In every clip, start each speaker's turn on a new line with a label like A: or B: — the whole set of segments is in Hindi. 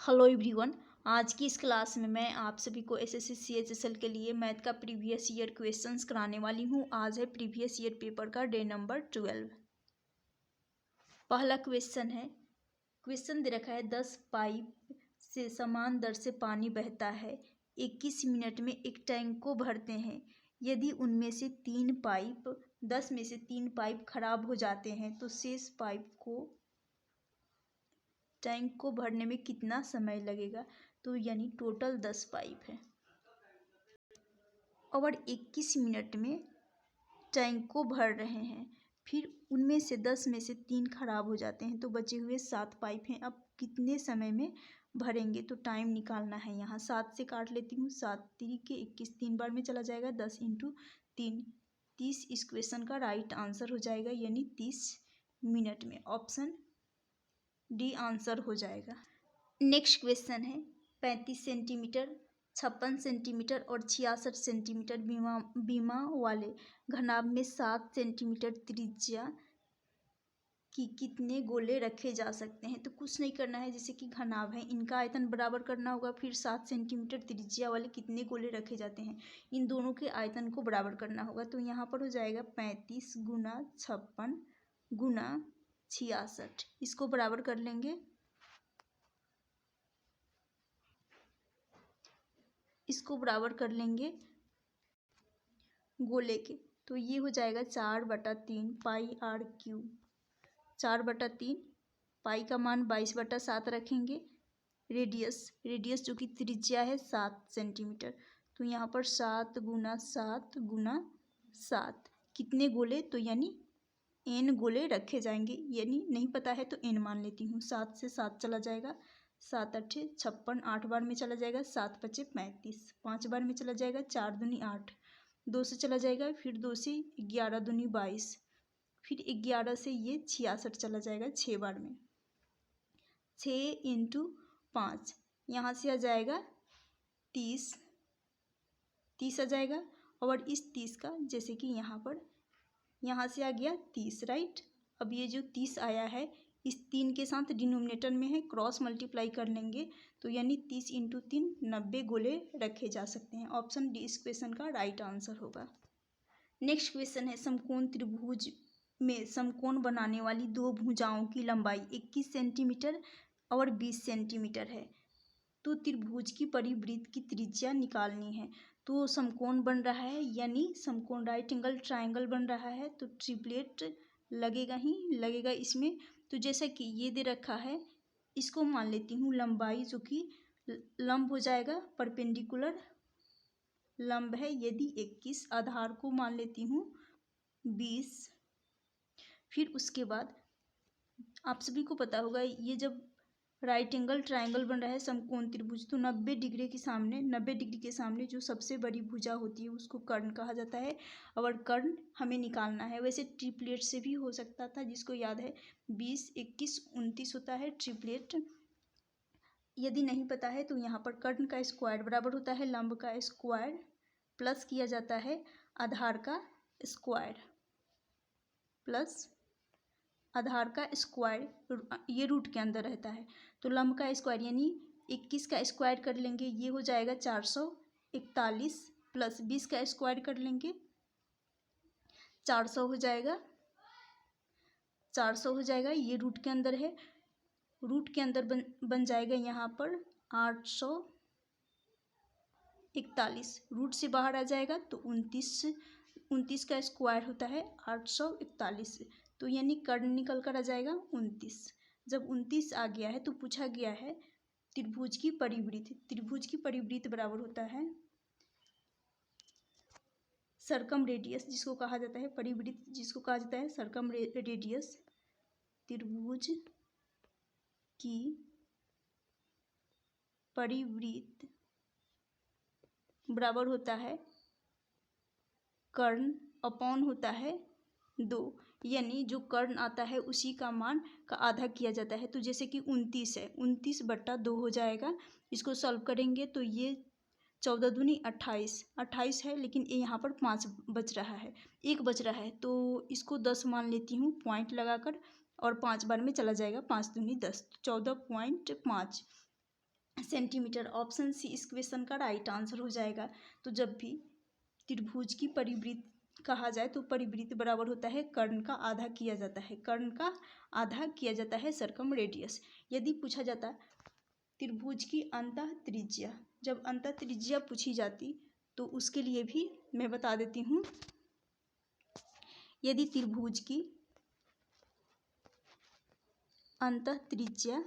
A: Hello everyone. आज की इस क्लास में मैं आप सभी को एसएससी सीएचएसएल के लिए मैथ का प्रीवियस ईयर क्वेश्चंस कराने वाली हूँ। आज है प्रीवियस ईयर पेपर का डे नंबर 12। पहला क्वेश्चन है, क्वेश्चन दे रखा है 10 पाइप से समान दर से पानी बहता है, 21 मिनट में एक टैंक को भरते हैं। यदि उनमें से 3 पाइप 10 में से 3 पाइप खराब हो जाते हैं तो शेष पाइप को टैंक को भरने में कितना समय लगेगा। तो यानी टोटल 10 पाइप है और 21 मिनट में टैंक को भर रहे हैं। फिर उनमें से 10 में से 3 खराब हो जाते हैं तो बचे हुए 7 पाइप हैं। अब कितने समय में भरेंगे तो टाइम निकालना है। यहाँ 7 से काट लेती हूँ, 7 3 21, 3 बार में चला जाएगा, 10 × 3 30 इस क्वेश्चन का राइट आंसर हो जाएगा, यानी 30 मिनट में। ऑप्शन डी आंसर हो जाएगा। नेक्स्ट क्वेश्चन है, 35 सेंटीमीटर, 56 सेंटीमीटर और 66 सेंटीमीटर बीमा वाले घनाभ में 7 सेंटीमीटर त्रिज्या की कितने गोले रखे जा सकते हैं। तो कुछ नहीं करना है, जैसे कि घनाभ है इनका आयतन बराबर करना होगा, फिर 7 सेंटीमीटर त्रिज्या वाले कितने गोले रखे जाते हैं इन दोनों के आयतन को बराबर करना होगा। तो यहाँ पर हो जाएगा 35 × 56 × 66, इसको बराबर कर लेंगे। इसको बराबर कर लेंगे गोले के, तो ये हो जाएगा 4/3 पाई आर क्यूब। 4/3 पाई का मान 22/7 रखेंगे। रेडियस जो कि त्रिज्या है 7 सेंटीमीटर, तो यहाँ पर 7 × 7 × 7 कितने गोले, तो यानी n गोले रखे जाएंगे। यानी नहीं पता है तो n मान लेती हूँ। 7 से 7 चला जाएगा, 7 × 8 = 56, 8 बार में चला जाएगा, 7 × 5 = 35, 5 बार में चला जाएगा, 4 दूनी 8, 2 से चला जाएगा, फिर 2 से 11 दूनी 22, फिर 11 से ये 66 चला जाएगा 6 बार में, 6 × 5 यहाँ से आ जाएगा 30 आ जाएगा। और इस 30 का जैसे कि यहाँ से आ गया 30, राइट। अब ये जो 30 आया है इस 3 के साथ डिनोमिनेटर में है, क्रॉस मल्टीप्लाई कर लेंगे तो यानी 30 × 3 90 गोले रखे जा सकते हैं। ऑप्शन डी इस क्वेश्चन का राइट आंसर होगा। नेक्स्ट क्वेश्चन है, समकोण त्रिभुज में समकोण बनाने वाली दो भुजाओं की लंबाई 21 सेंटीमीटर और 20 सेंटीमीटर है, तो त्रिभुज की परिवृत्त की त्रिज्या निकालनी है। तो समकोण बन रहा है, यानी समकोण राइट एंगल ट्रायंगल बन रहा है, तो ट्रिपलेट लगेगा ही लगेगा इसमें। तो जैसा कि ये दे रखा है, इसको मान लेती हूँ लंबाई, जो कि लंब हो जाएगा, परपेंडिकुलर लंब है यदि 21, आधार को मान लेती हूँ 20। फिर उसके बाद आप सभी को पता होगा, ये जब राइट एंगल ट्रायंगल बन रहा है समकोण त्रिभुज, तो 90 डिग्री के सामने जो सबसे बड़ी भुजा होती है उसको कर्ण कहा जाता है, और कर्ण हमें निकालना है। वैसे ट्रिपलेट से भी हो सकता था, जिसको याद है 20 21 29 होता है ट्रिपलेट। यदि नहीं पता है तो यहाँ पर कर्ण का स्क्वायर बराबर होता है लंब का स्क्वायर प्लस किया जाता है आधार का स्क्वायर, प्लस आधार का स्क्वायर, ये रूट के अंदर रहता है, तो लंब का स्क्वायर यानी 21 का स्क्वायर कर लेंगे, ये हो जाएगा 441, प्लस 20 का स्क्वायर कर लेंगे 400 हो जाएगा, 400 हो जाएगा। ये रूट के अंदर है, रूट के अंदर बन जाएगा यहाँ पर 841, रूट से बाहर आ जाएगा तो 29 का स्क्वायर होता है 841, तो यानी कर्ण निकल कर आ जाएगा 29। जब 29 आ गया है तो पूछा गया है त्रिभुज की परिवृत्त। त्रिभुज की परिवृत्त बराबर होता है सरकम रेडियस, जिसको कहा जाता है परिवृत्त, जिसको कहा जाता है सरकम रेडियस। त्रिभुज की परिवृत्त बराबर होता है कर्ण अपॉन होता है 2, यानी जो कर्ण आता है उसी का मान का आधा किया जाता है। तो जैसे कि 29 है, 29/2 हो जाएगा। इसको सॉल्व करेंगे तो ये 14 दूनी 28 है, लेकिन ये यहाँ पर 5 बच रहा है, 1 बच रहा है, तो इसको 10 मान लेती हूँ पॉइंट लगाकर, और 5 बार में चला जाएगा, 5 दूनी 10, 14.5। सेंटीमीटर। ऑप्शन सी इस क्वेश्चन का राइट आंसर हो जाएगा। तो जब भी त्रिभुज की परिवृत्त कहा जाए तो परिवृत्त बराबर होता है कर्ण का आधा किया जाता है, कर्ण का आधा किया जाता है सर्कम रेडियस। यदि पूछा जाता त्रिभुज की अंतः त्रिज्या, जब अंतः त्रिज्या पूछी जाती तो उसके लिए भी मैं बता देती हूँ। यदि त्रिभुज की अंतः त्रिज्या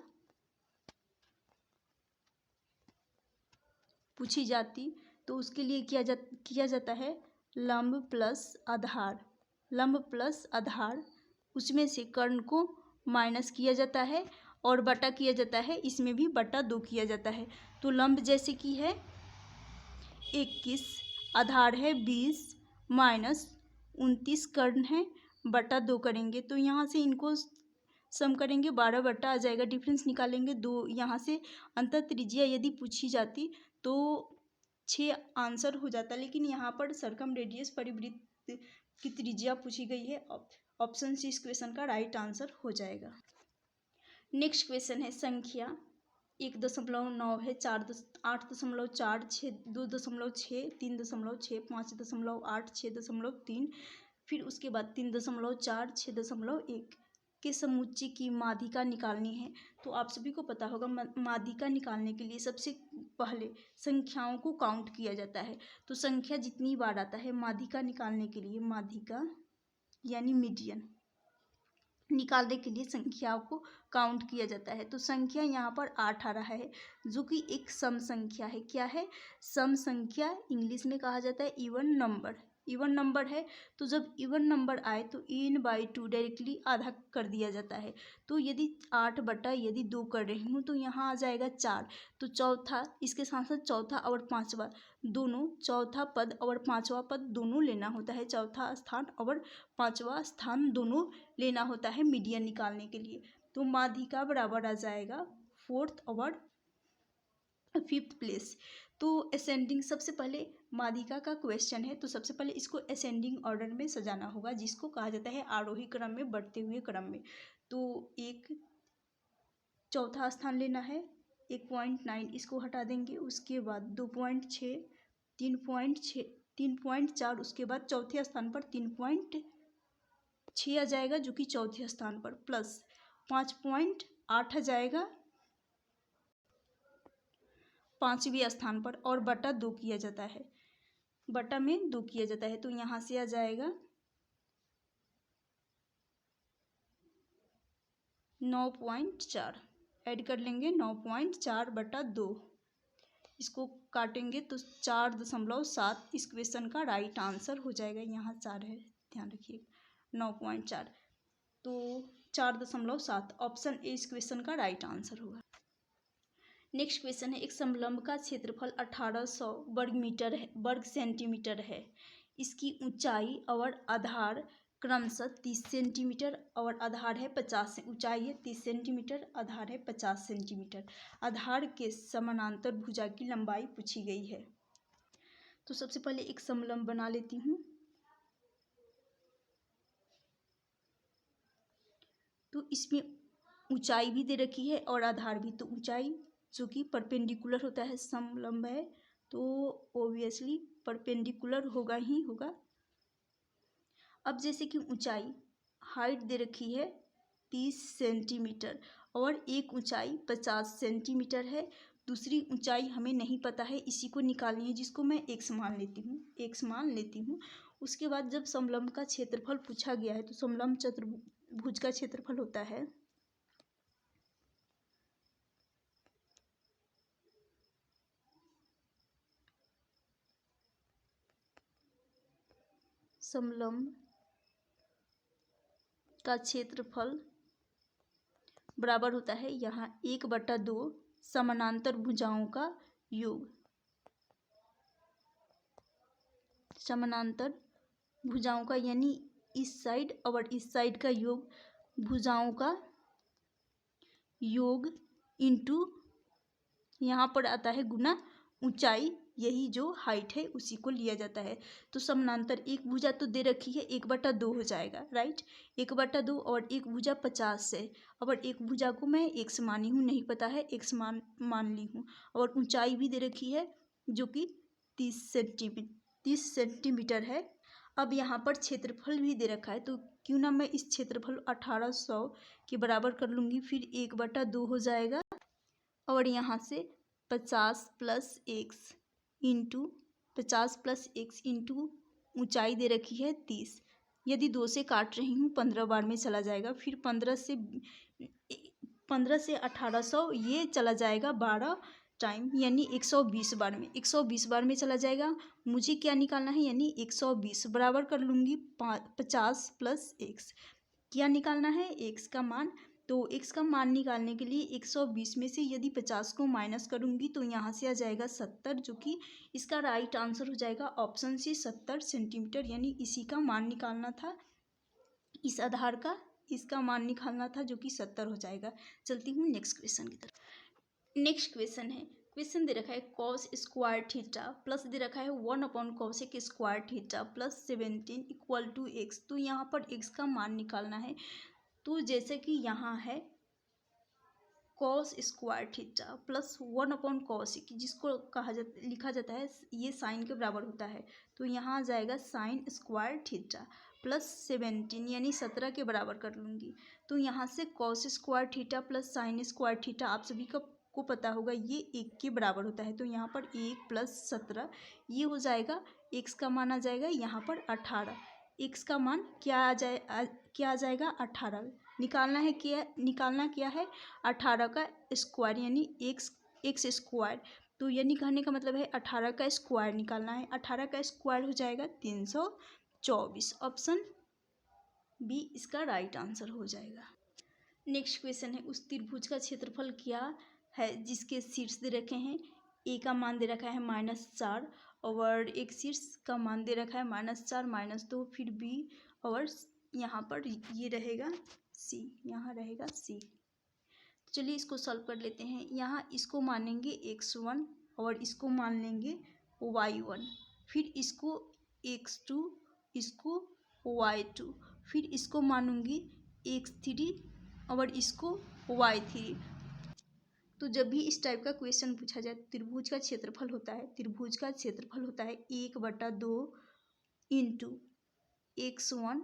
A: पूछी जाती तो उसके लिए किया जाता है लंब प्लस आधार, लंब प्लस आधार, उसमें से कर्ण को माइनस किया जाता है और बटा किया जाता है, इसमें भी बटा 2 किया जाता है। तो लंब जैसे कि है 21, आधार है 20 माइनस 29 कर्ण है, बटा 2 करेंगे तो यहाँ से इनको सम करेंगे 12 बटा आ जाएगा, डिफरेंस निकालेंगे 2। यहाँ से अंतः त्रिज्या यदि पूछी जाती तो 6 आंसर हो जाता, लेकिन यहाँ पर सर्कम रेडियस परिवृत्त की त्रिज्या पूछी गई है। ऑप्शन सी इस क्वेश्चन का राइट आंसर हो जाएगा। नेक्स्ट क्वेश्चन है संख्या 1.9 है, 8.4, 6, 2.6, 3.6, 5.8, 6.3, फिर उसके बाद 3.4, 6.1 के समुच्चय की माध्यिका निकालनी है। तो आप सभी को पता होगा माध्यिका निकालने के लिए सबसे पहले संख्याओं को काउंट किया जाता है। तो संख्या जितनी बार आता है माध्यिका निकालने के लिए, माध्यिका यानी मीडियन निकालने के लिए संख्याओं को काउंट किया जाता है। तो संख्या यहाँ पर 8 आ रहा है जो कि एक सम संख्या है। क्या है? सम संख्या, इंग्लिश में कहा जाता है इवन नंबर। इवन नंबर है तो जब इवन नंबर आए तो n/2 डायरेक्टली आधा कर दिया जाता है। तो यदि 8 बटा यदि 2 कर रही हूँ तो यहाँ आ जाएगा 4। तो चौथा, इसके साथ साथ चौथा और पांचवा दोनों, चौथा पद और पांचवा पद दोनों लेना होता है, चौथा स्थान और पांचवा स्थान दोनों लेना होता है मीडियन निकालने के लिए। तो माध्यिका बराबर आ जाएगा 4th और 5th प्लेस। तो असेंडिंग, सबसे पहले माध्यिका का क्वेश्चन है तो सबसे पहले इसको असेंडिंग ऑर्डर में सजाना होगा, जिसको कहा जाता है आरोही क्रम में, बढ़ते हुए क्रम में। तो एक चौथा स्थान लेना है 1.9, इसको हटा देंगे। उसके बाद 2.6, 3.6, 3.4, उसके बाद चौथे स्थान पर 3.6 आ जाएगा जो कि चौथे स्थान पर, प्लस 5.8 आ जाएगा 5वें स्थान पर, और बटा 2 किया जाता है, बटा में 2 किया जाता है। तो यहाँ से आ जाएगा 9.4, ऐड कर लेंगे 9.4 बटा 2, इसको काटेंगे तो 4.7 इस क्वेश्चन का राइट आंसर हो जाएगा। यहाँ 4 है, ध्यान रखिएगा, 9.4 तो 4.7 ऑप्शन ए इस क्वेश्चन का राइट आंसर होगा। नेक्स्ट क्वेश्चन है, एक समलंब का क्षेत्रफल 1800 वर्ग सेंटीमीटर है। इसकी ऊंचाई और आधार क्रमशः 30 सेंटीमीटर और आधार है 50, ऊंचाई है 30 सेंटीमीटर, आधार है 50 सेंटीमीटर। आधार के समानांतर भुजा की लंबाई पूछी गई है। तो सबसे पहले एक समलंब बना लेती हूँ। तो इसमें ऊंचाई भी दे रखी है और आधार भी। तो ऊंचाई जो कि परपेंडिकुलर होता है, समलंब है तो ओब्वियसली परपेंडिकुलर होगा ही होगा। अब जैसे कि ऊंचाई, हाइट दे रखी है 30 सेंटीमीटर और एक ऊंचाई 50 सेंटीमीटर है, दूसरी ऊंचाई हमें नहीं पता है, इसी को निकालनी है, जिसको मैं x मान लेती हूँ। उसके बाद जब समलंब का क्षेत्रफल पूछा गया है तो समलंब चतुर्भुज का क्षेत्रफल होता है समलंब का क्षेत्रफल बराबर होता है यहाँ 1/2 समानांतर भुजाओं का योग, समानांतर भुजाओं का यानी इस साइड और इस साइड का योग, भुजाओं का योग इंटू यहाँ पर आता है गुना ऊंचाई यही जो हाइट है उसी को लिया जाता है। तो समानांतर एक भुजा तो दे रखी है, 1/2 हो जाएगा, राइट। 1/2 और एक भुजा 50 है। और एक भुजा को मैं x मानी हूँ, नहीं पता है, x मान ली हूँ। और ऊंचाई भी दे रखी है जो कि 30 सेंटीमीटर है। अब यहाँ पर क्षेत्रफल भी दे रखा है, तो क्यों ना मैं इस क्षेत्रफल 1800 के बराबर कर लूँगी। फिर 1/2 हो जाएगा और यहाँ से 50 + x इंटू 50 + x इंटू ऊँचाई दे रखी है 30। यदि 2 से काट रही हूँ 15 बार में चला जाएगा। फिर 15 से 1800 ये चला जाएगा 12 टाइम, यानी 120 बार में, 120 बार में चला जाएगा। मुझे क्या निकालना है, यानी 120 बराबर कर लूँगी 50 + x। क्या निकालना है, x का मान। तो x का मान निकालने के लिए 120 में से यदि 50 को माइनस करूँगी तो यहाँ से आ जाएगा 70, जो कि इसका राइट आंसर हो जाएगा ऑप्शन सी 70 सेंटीमीटर। यानी इसी का मान निकालना था, इस आधार का इसका मान निकालना था, जो कि 70 हो जाएगा। चलती हूँ नेक्स्ट क्वेश्चन की तरफ। नेक्स्ट क्वेश्चन है, क्वेश्चन दे रखा है cos स्क्वायर थीटा प्लस दे रखा है 1/cosec square theta plus 17 = x। तो यहाँ पर x का मान निकालना है। तो जैसे कि यहाँ है cos square theta plus 1/cosec, जिसको लिखा जाता है, ये साइन के बराबर होता है। तो यहाँ आ जाएगा साइन स्क्वायर थीटा प्लस 17, यानी 17 के बराबर कर लूँगी। तो यहाँ से cos square theta plus sine square theta आप सभी को पता होगा, ये 1 के बराबर होता है। तो यहाँ पर 1 + 17 ये हो जाएगा, x का मान आ जाएगा यहाँ पर 18। x का मान क्या आ जाएगा 18। निकालना क्या है 18 का स्क्वायर, यानी एक्स स्क्वायर। तो यानी कहने का मतलब है 18 का स्क्वायर निकालना है। 18 का स्क्वायर हो जाएगा 324। ऑप्शन बी इसका राइट आंसर हो जाएगा। नेक्स्ट क्वेश्चन है, उस त्रिभुज का क्षेत्रफल क्या है जिसके शीर्ष दे रखे हैं। ए का मान दे रखा है -4 और एक शीर्ष का मान दे रखा है -4 -2, फिर बी और यहाँ पर ये रहेगा सी, यहाँ रहेगा सी। चलिए इसको सॉल्व कर लेते हैं। यहाँ इसको मानेंगे x1 और इसको मान लेंगे y1, फिर इसको x2, इसको y2, फिर इसको मानूंगी x3 और इसको y3। तो जब भी इस टाइप का क्वेश्चन पूछा जाए, त्रिभुज का क्षेत्रफल होता है, 1/2 इंटू x1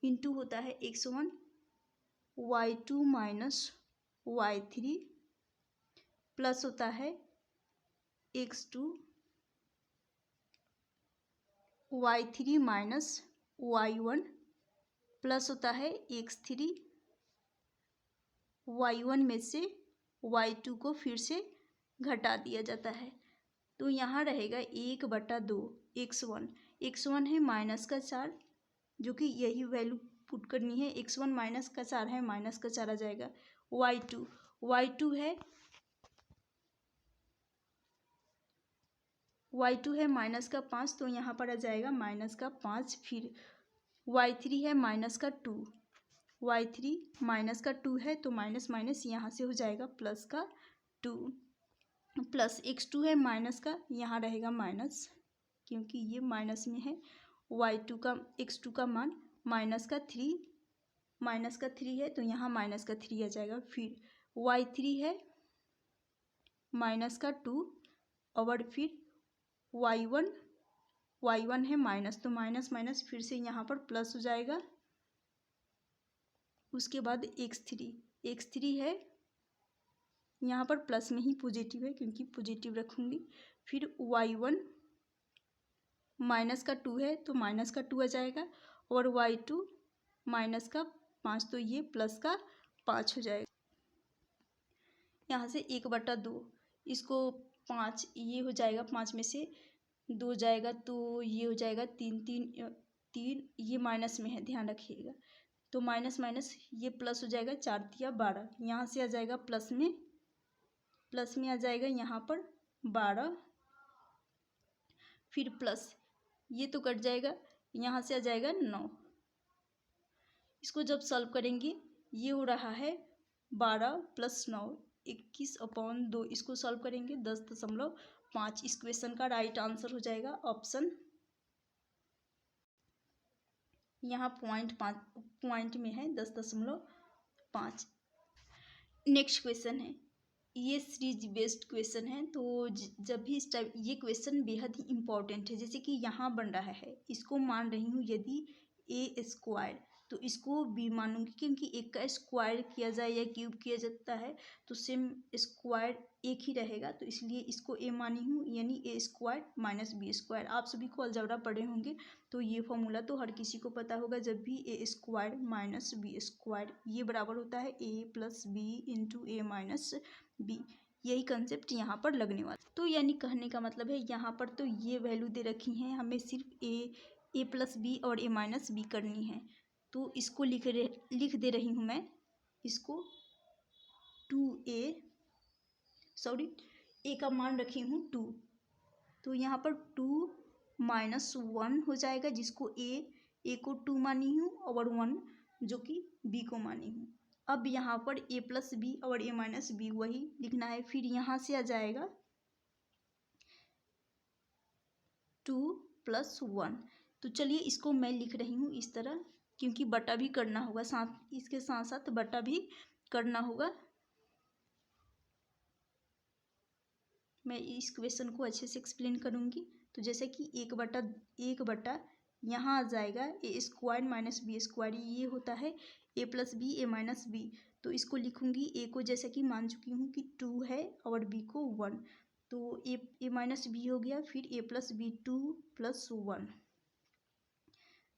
A: इंटू होता है x1 y2 minus y3 plus होता है x2 y3 minus y1 plus होता है x3 y1 में से y2 को फिर से घटा दिया जाता है। तो यहाँ रहेगा 1/2 x1 है -4, जो कि यही वैल्यू पुट करनी है। x1 -4 है, -4 आ जाएगा। y2 है -5, तो यहाँ पर आ जाएगा -5। फिर y3 है -2, y3 -2 है, तो माइनस माइनस यहाँ से हो जाएगा +2, प्लस x2 है -, यहाँ रहेगा माइनस, क्योंकि ये माइनस में है। x2 का मान -3 है, तो यहाँ -3 आ जाएगा। फिर y3 है -2 और फिर y1 है माइनस, तो माइनस माइनस फिर से यहाँ पर प्लस हो जाएगा। उसके बाद x3 है, यहाँ पर प्लस में ही पॉजिटिव है, क्योंकि पॉजिटिव रखूँगी। फिर y1 -2 है, तो -2 आ जाएगा, और y2 -5, तो ये +5 हो जाएगा। यहाँ से 1/2, इसको 5, ये हो जाएगा, 5 में से 2 जाएगा, तो ये हो जाएगा 3, ये माइनस में है, ध्यान रखिएगा। तो माइनस माइनस ये प्लस हो जाएगा, 4 × 12, यहाँ से आ जाएगा प्लस में आ जाएगा यहाँ पर 12, फिर प्लस ये तो कट जाएगा, यहाँ से आ जाएगा 9। इसको जब सॉल्व करेंगे ये हो रहा है 12 + 9 21/2। इसको सॉल्व करेंगे 10.5 5। इस क्वेश्चन का राइट आंसर हो जाएगा ऑप्शन, यहाँ पॉइंट में है 10.5। नेक्स्ट क्वेश्चन है, ये सीरीज बेस्ड क्वेश्चन है, तो जब भी इस टाइप ये क्वेश्चन बेहद ही इम्पोर्टेंट है। जैसे कि यहाँ बन रहा है, इसको मान रही हूँ यदि ए स्क्वायर, तो इसको बी मानूंगी, क्योंकि एक का स्क्वायर किया जाए या क्यूब किया जाता है तो सेम स्क्वायर एक ही रहेगा, तो इसलिए इसको ए मानी हूँ, यानी ए स्क्वायर माइनस बी स्क्वायर। आप सभी को अलजेब्रा पढ़े होंगे तो ये फॉर्मूला तो हर किसी को पता होगा। जब भी ए स्क्वायर माइनस बी स्क्वायर ये बराबर होता है ए प्लस बी इंटू ए माइनस बी, यही कंसेप्ट यहाँ पर लगने वाला। तो यानी कहने का मतलब है यहाँ पर तो ये वैल्यू दे रखी हैं, हमें सिर्फ ए प्लस बी और ए माइनस बी करनी है। तो इसको लिख दे रही हूँ मैं, इसको 2a, सॉरी ए का मान रखी हूँ 2, तो यहाँ पर 2 माइनस 1 हो जाएगा, जिसको ए को 2 मानी हूँ और 1 जो कि बी को मानी हूँ। अब यहाँ पर ए प्लस बी और ए माइनस बी वही लिखना है। फिर यहाँ से आ जाएगा 2 प्लस 1। तो चलिए इसको मैं लिख रही हूँ इस तरह, क्योंकि बटा भी करना होगा, साथ इसके साथ साथ बटा भी करना होगा। मैं इस क्वेश्चन को अच्छे से एक्सप्लेन करूँगी। तो जैसे कि एक बटा यहाँ आ जाएगा ए स्क्वायर माइनस बी स्क्वायर, ये होता है ए प्लस बी ए माइनस बी। तो इसको लिखूँगी, ए को जैसे कि मान चुकी हूँ कि 2 है और बी को 1, तो ए माइनस बी हो गया, फिर ए प्लस बी 2 प्लस 1,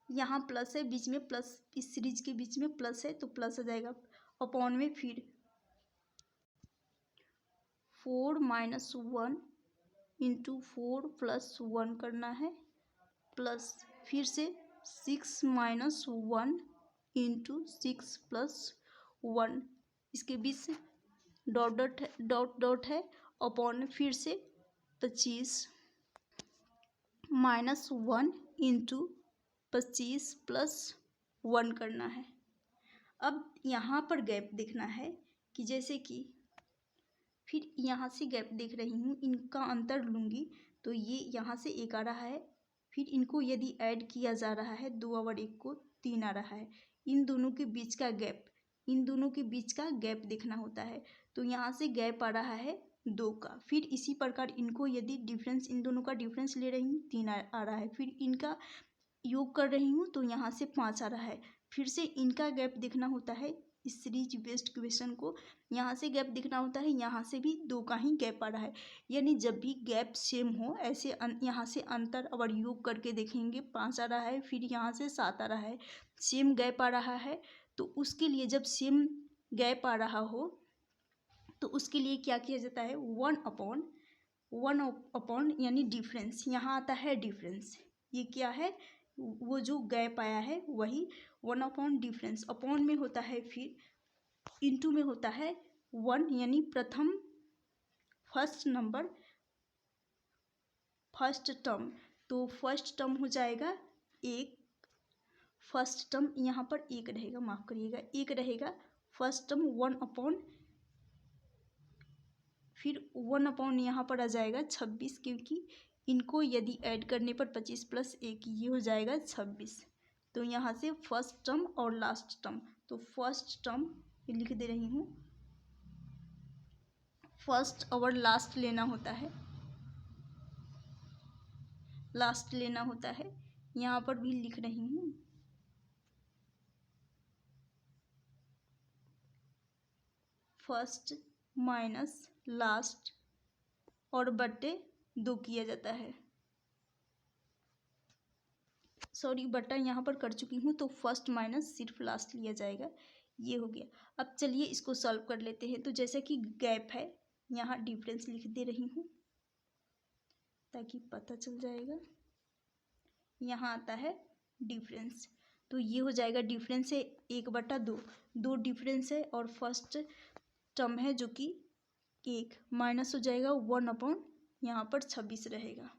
A: यहाँ प्लस है बीच में, प्लस इस सीरीज के बीच में प्लस है तो प्लस आ जाएगा अपॉन में, फिर 4 माइनस 1 इंटू 4 प्लस 1 करना है, प्लस फिर से 6 माइनस 1 इंटू 6 प्लस 1, इसके बीच से डॉट है अपॉन फिर से 25 माइनस 1 इंटू 25 प्लस 1 करना है। अब यहाँ पर गैप देखना है कि जैसे कि फिर यहाँ से गैप देख रही हूँ, इनका अंतर लूँगी तो ये यहाँ से 1 आ रहा है, फिर इनको यदि ऐड किया जा रहा है 2 और 1 को 3 आ रहा है, इन दोनों के बीच का गैप देखना होता है। तो यहाँ से गैप आ रहा है 2 का, फिर इसी प्रकार इनको यदि डिफरेंस, इन दोनों का डिफरेंस ले रही हूँ 3 आ रहा है, फिर इनका योग कर रही हूँ तो यहाँ से 5 आ रहा है, फिर से इनका गैप देखना होता है। इस सीरीज बेस्ड क्वेश्चन को यहाँ से गैप दिखना होता है, यहाँ से भी 2 का ही गैप आ रहा है, यानी जब भी गैप सेम हो ऐसे यहाँ से अंतर और योग करके देखेंगे 5 आ रहा है, फिर यहाँ से 7 आ रहा है, सेम गैप आ रहा है। तो उसके लिए जब सेम गैप आ रहा हो तो उसके लिए क्या किया जाता है, 1 अपॉन यानी डिफरेंस, यहाँ आता है डिफरेंस, ये क्या है, वो जो गैप आया है वही 1 अपॉन डिफरेंस, अपॉन में होता है फिर इंटू में होता है 1, यानी फर्स्ट टर्म, तो फर्स्ट टर्म हो जाएगा 1, फर्स्ट टर्म यहाँ पर 1 रहेगा, माफ करिएगा 1 रहेगा, फर्स्ट टर्म 1 अपॉन, फिर 1 अपॉन यहाँ पर आ जाएगा 26, क्योंकि इनको यदि ऐड करने पर 25 प्लस 1 ये हो जाएगा 26। तो यहाँ से फर्स्ट टर्म और लास्ट टर्म, तो फर्स्ट टर्म लिख दे रही हूँ, फर्स्ट और लास्ट लेना होता है, यहाँ पर भी लिख रही हूँ, फर्स्ट माइनस लास्ट और बटे 2 किया जाता है, सॉरी बटा यहाँ पर कर चुकी हूँ, तो फर्स्ट माइनस सिर्फ लास्ट लिया जाएगा, ये हो गया। अब चलिए इसको सॉल्व कर लेते हैं। तो जैसे कि गैप है, यहाँ डिफरेंस लिख दे रही हूँ ताकि पता चल जाएगा, यहाँ आता है डिफरेंस, तो ये हो जाएगा डिफरेंस है 1/2, 2 डिफरेंस है और फर्स्ट टर्म है जो कि 1 माइनस हो जाएगा 1 अपॉन यहाँ पर 26 रहेगा।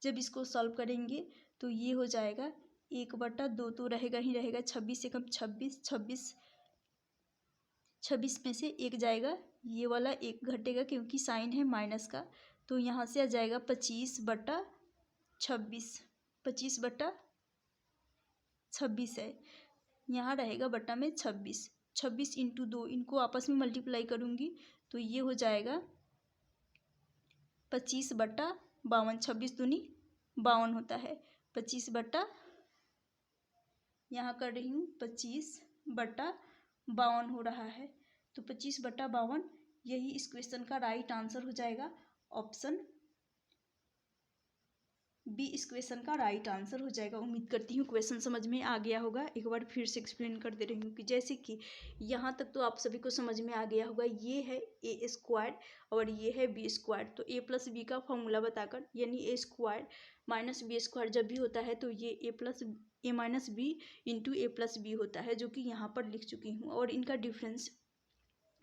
A: जब इसको सॉल्व करेंगे तो ये हो जाएगा 1/2, तो रहेगा ही रहेगा, 26 से कम 26 26 में से एक जाएगा, ये वाला एक घटेगा क्योंकि साइन है माइनस का, तो यहाँ से आ जाएगा 25/26। 25/26 है, यहाँ रहेगा बटा में 26। 26 इंटू 2, इनको आपस में मल्टीप्लाई करूँगी तो ये हो जाएगा 25/52। 26 दूनी 52 होता है। 25 यहाँ कर रही हूँ 25/52 हो रहा है। तो 25/52 यही इस क्वेश्चन का राइट आंसर हो जाएगा। ऑप्शन बी इस क्वेश्चन का राइट आंसर हो जाएगा। उम्मीद करती हूँ क्वेश्चन समझ में आ गया होगा। एक बार फिर से एक्सप्लेन कर दे रही हूँ कि जैसे कि यहाँ तक तो आप सभी को समझ में आ गया होगा। ये है a² और ये है b²। तो a + b का फॉर्मूला बताकर, यानी a² - b² जब भी होता है तो ये a - b into a + b होता है, जो कि यहाँ पर लिख चुकी हूँ। और इनका डिफरेंस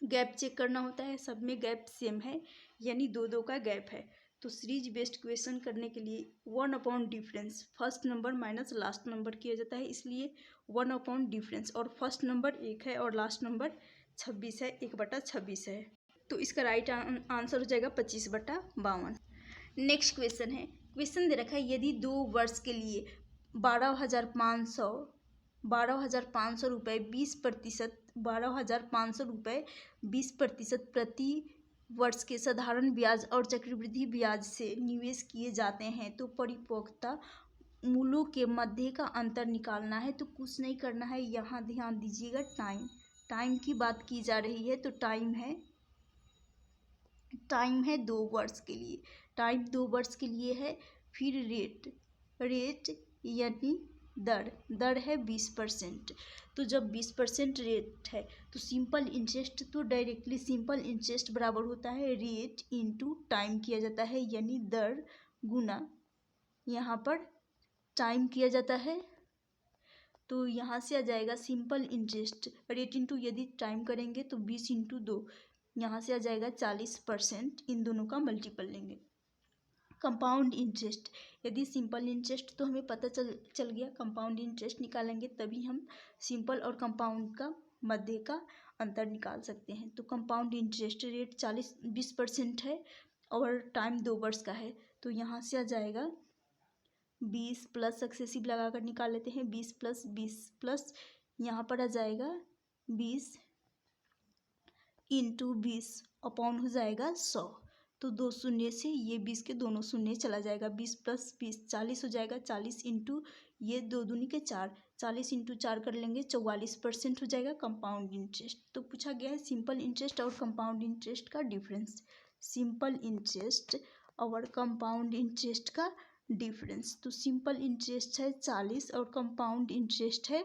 A: गैप चेक करना होता है, सब में गैप सेम है, यानी 2-2 का गैप है। तो सीरीज बेस्ड क्वेश्चन करने के लिए 1 difference first number minus last number किया जाता है, इसलिए 1 डिफरेंस। और फर्स्ट नंबर 1 है और लास्ट नंबर 26 है, 1/26 है। तो इसका राइट आंसर हो जाएगा 25/52। नेक्स्ट क्वेश्चन है, क्वेश्चन दे रखा है यदि 2 वर्ष के लिए 12,500 रुपये 20%, 12,500 रुपये 20% प्रति वर्ष के साधारण ब्याज और चक्रवृद्धि ब्याज से निवेश किए जाते हैं, तो परिपक्वता मूल्यों के मध्य का अंतर निकालना है। तो कुछ नहीं करना है, यहाँ ध्यान दीजिएगा, टाइम की बात की जा रही है। तो टाइम है 2 वर्ष के लिए, टाइम 2 वर्ष के लिए है। फिर रेट यानी दर है 20%। तो जब 20% रेट है तो सिंपल इंटरेस्ट, तो डायरेक्टली सिंपल इंटरेस्ट बराबर होता है रेट इंटू टाइम किया जाता है, यानी दर गुना यहाँ पर टाइम किया जाता है। तो यहाँ से आ जाएगा सिंपल इंटरेस्ट, रेट इंटू यदि टाइम करेंगे तो 20 इंटू 2, यहाँ से आ जाएगा 40%। इन दोनों का मल्टीपल लेंगे। कंपाउंड इंटरेस्ट, यदि सिंपल इंटरेस्ट तो हमें पता चल गया, कंपाउंड इंटरेस्ट निकालेंगे तभी हम सिंपल और कंपाउंड का मध्य का अंतर निकाल सकते हैं। तो कंपाउंड इंटरेस्ट रेट 20% है और टाइम 2 वर्ष का है, तो यहाँ से आ जाएगा 20 प्लस सक्सेसिव लगा कर निकाल लेते हैं। 20 + 20 प्लस यहाँ पर आ जाएगा 20 इंटू 20 अपॉन हो जाएगा 100। तो 2 शून्य से ये 20 के दोनों शून्य चला जाएगा। 20 + 20 40 हो जाएगा। 40 इंटू ये 2 दूनी के 4, 40 इंटू 4 कर लेंगे, 44% हो जाएगा कंपाउंड इंटरेस्ट। तो पूछा गया है सिंपल इंटरेस्ट और कंपाउंड इंटरेस्ट का डिफरेंस। सिंपल इंटरेस्ट और कंपाउंड इंटरेस्ट का डिफरेंस, तो सिंपल इंटरेस्ट है 40 और कंपाउंड इंटरेस्ट है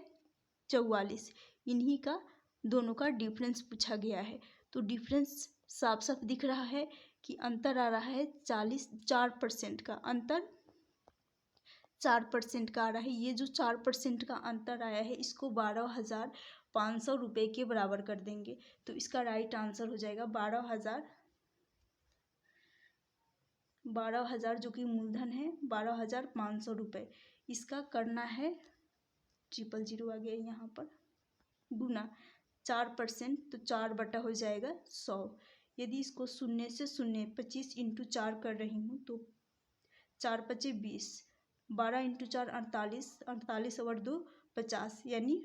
A: 44। इन्हीं का दोनों का डिफरेंस पूछा गया है। तो डिफरेंस साफ साफ दिख रहा है कि अंतर आ रहा है 4% का अंतर, 4% का आ रहा है। ये जो 4% का अंतर आया है इसको 12,500 रुपये के बराबर कर देंगे, तो इसका राइट आंसर हो जाएगा 12,000 जो कि मूलधन है 12,500 रुपये। इसका करना है 000 आ गया यहाँ पर गुना 4%, तो 4 हो जाएगा 100। यदि इसको शून्य से शून्य 25 इंटू 4 कर रही हूँ तो 4 × 5 = 20, 12 इंटू 4 48, 48 और 2 50, यानी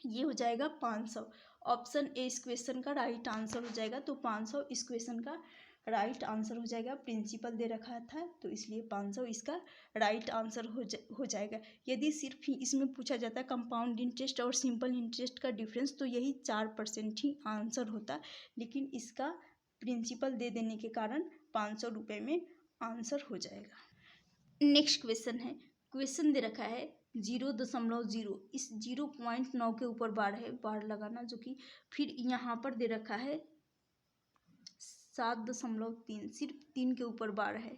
A: ये हो जाएगा 500। ऑप्शन ए इस क्वेश्चन का राइट आंसर हो जाएगा। तो 500 इस क्वेश्चन का राइट आंसर हो जाएगा। प्रिंसिपल दे रखा था तो इसलिए 500 इसका राइट आंसर हो जाएगा। यदि सिर्फ ही इसमें पूछा जाता है कंपाउंड इंटरेस्ट और सिंपल इंटरेस्ट का डिफरेंस तो यही 4% ही आंसर होता, लेकिन इसका प्रिंसिपल दे देने के कारण 500 रुपये में आंसर हो जाएगा। नेक्स्ट क्वेश्चन है, क्वेश्चन दे रखा है 0.0, इस 0.9 के ऊपर बार है, बार लगाना, जो कि फिर यहाँ पर दे रखा है 7.3, सिर्फ 3 के ऊपर बार है।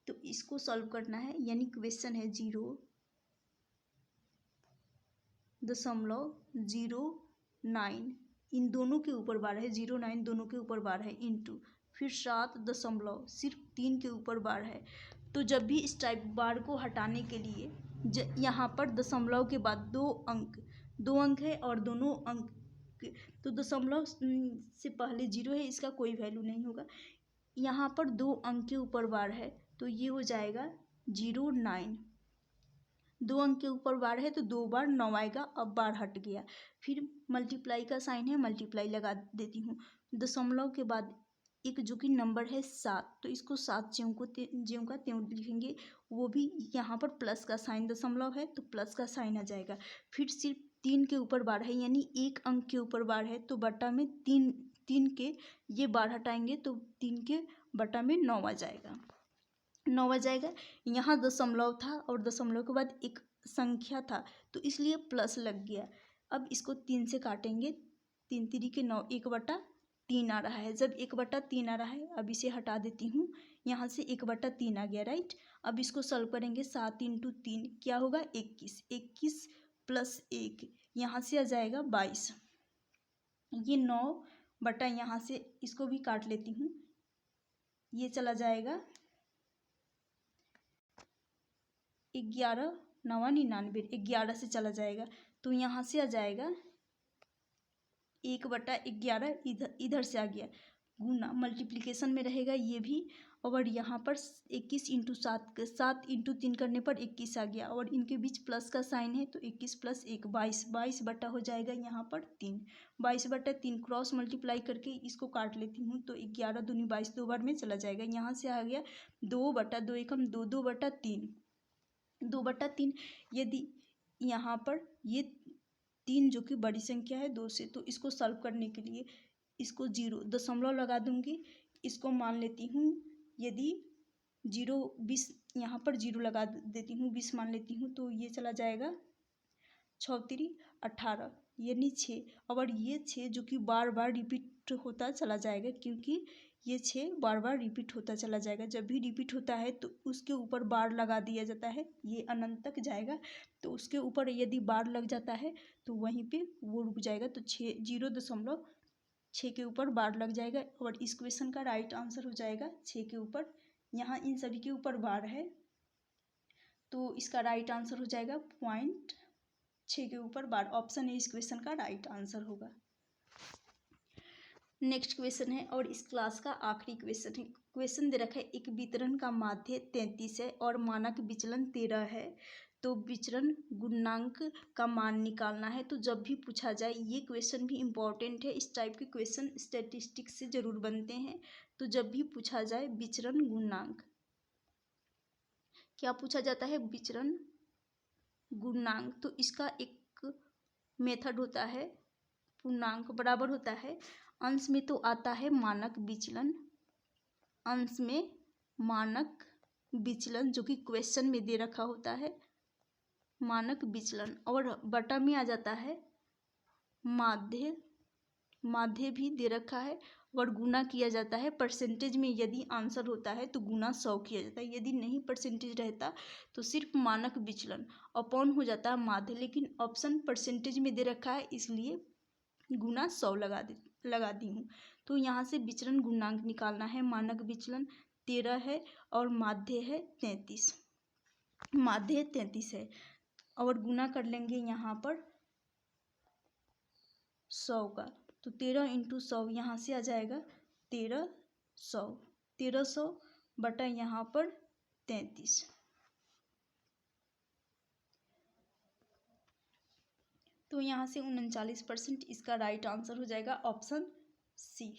A: तो इसको सॉल्व करना है, यानी क्वेश्चन है 0.09, इन दोनों के ऊपर बार है, 0.9 दोनों के ऊपर बार है, इंटू फिर 7 सिर्फ 3 के ऊपर बार है। तो जब भी इस टाइप बार को हटाने के लिए यहाँ पर दशमलव के बाद 2 अंक है और दोनों अंक तो दशमलव से पहले 0 है, इसका कोई वैल्यू नहीं होगा। यहाँ पर 2 अंक के ऊपर बार है तो ये हो जाएगा 09। 2 अंक के ऊपर बार है तो 2 बार 9 आएगा। अब बार हट गया। फिर मल्टीप्लाई का साइन है, मल्टीप्लाई लगा देती हूँ। दशमलव के बाद एक जो कि नंबर है 7, तो इसको 7 ज्यों का त्यों लिखेंगे। वो भी यहाँ पर प्लस का साइन, दशमलव है तो प्लस का साइन आ जाएगा। फिर सिर्फ 3 के ऊपर बार है, यानी 1 अंक के ऊपर बार है तो बटा में 3 के ये बार हटाएंगे तो 3 के बटा में 9 आ जाएगा। 9 आ जाएगा। यहाँ दशमलव था और दशमलव के बाद एक संख्या था तो इसलिए प्लस लग गया। अब इसको 3 से काटेंगे, 3 3 के 9, 1/3 आ रहा है। जब 1/3 आ रहा है, अब इसे हटा देती हूँ। यहाँ से 1/3 आ गया, राइट। अब इसको सॉल्व करेंगे। 7 × 3 क्या होगा? 21। 21 + 1 यहाँ से आ जाएगा 22। ये 9 यहाँ से इसको भी काट लेती हूँ, ये चला जाएगा 11 9 99, 11 से चला जाएगा तो यहाँ से आ जाएगा 1/11। इधर से आ गया गुना, मल्टीप्लिकेशन में रहेगा ये भी। और यहाँ पर 21 × 7 7 × 3 करने पर 21 आ गया और इनके बीच प्लस का साइन है तो 21 + 1 22। 22 बटा हो जाएगा यहाँ पर 3। 22/3 क्रॉस मल्टीप्लाई करके इसको काट लेती हूँ तो 11 दूनी 22 2 बार में चला जाएगा। यहाँ से आ गया 2/2 एकम 2 2/3 2/3। यदि यहाँ पर ये 3 जो कि बड़ी संख्या है 2 से, तो इसको सॉल्व करने के लिए इसको 0 दशमलव लगा दूंगी। इसको मान लेती हूँ, यदि 0 20 यहाँ पर 0 लगा देती हूँ, 20 मान लेती हूँ तो ये चला जाएगा 6 3 18 यानी 6। और ये 6 जो कि बार बार रिपीट होता चला जाएगा, क्योंकि ये 6 बार बार रिपीट होता चला जाएगा। जब भी रिपीट होता है तो उसके ऊपर बार लगा दिया जाता है, ये अनंत तक जाएगा तो उसके ऊपर यदि बार लग जाता है तो वहीं पे वो रुक जाएगा। तो 0.6 के ऊपर बार लग जाएगा और इस क्वेश्चन का राइट आंसर हो जाएगा 6 के ऊपर। यहाँ इन सभी के ऊपर बार है तो इसका राइट आंसर हो जाएगा 0.6 के ऊपर बार। ऑप्शन ए इस क्वेश्चन का राइट आंसर होगा। नेक्स्ट क्वेश्चन है और इस क्लास का आखिरी क्वेश्चन है। क्वेश्चन दे रखा है, एक वितरण का माध्य 33 है और मानक विचलन 13 है, तो विचरण गुणांक का मान निकालना है। तो जब भी पूछा जाए, ये क्वेश्चन भी इम्पोर्टेंट है, इस टाइप के क्वेश्चन स्टैटिस्टिक्स से जरूर बनते हैं। तो जब भी पूछा जाए विचरण गुणांक, क्या पूछा जाता है? विचरण गुणांक। तो इसका एक मेथड होता है, पूर्णांक बराबर होता है, अंश में तो आता है मानक विचलन, अंश में मानक विचलन जो कि क्वेश्चन में दे रखा होता है मानक विचलन, और बटा में आ जाता है माध्य, माध्य भी दे रखा है, और गुना किया जाता है परसेंटेज में। यदि आंसर होता है तो गुना 100 किया जाता है, यदि नहीं परसेंटेज रहता तो सिर्फ मानक विचलन अपॉन हो जाता है माध्य। लेकिन ऑप्शन परसेंटेज में दे रखा है इसलिए गुना 100 लगा दी हूँ। तो यहाँ से विचरण गुणांक निकालना है। मानक विचलन 13 है और माध्य है 33, माध्य 33 है और गुना कर लेंगे यहाँ पर 100 का, तो 13 × 100 यहाँ से आ जाएगा 1300, 1300 बटा यहाँ पर 33। तो यहाँ से 39% इसका राइट आंसर हो जाएगा, ऑप्शन सी।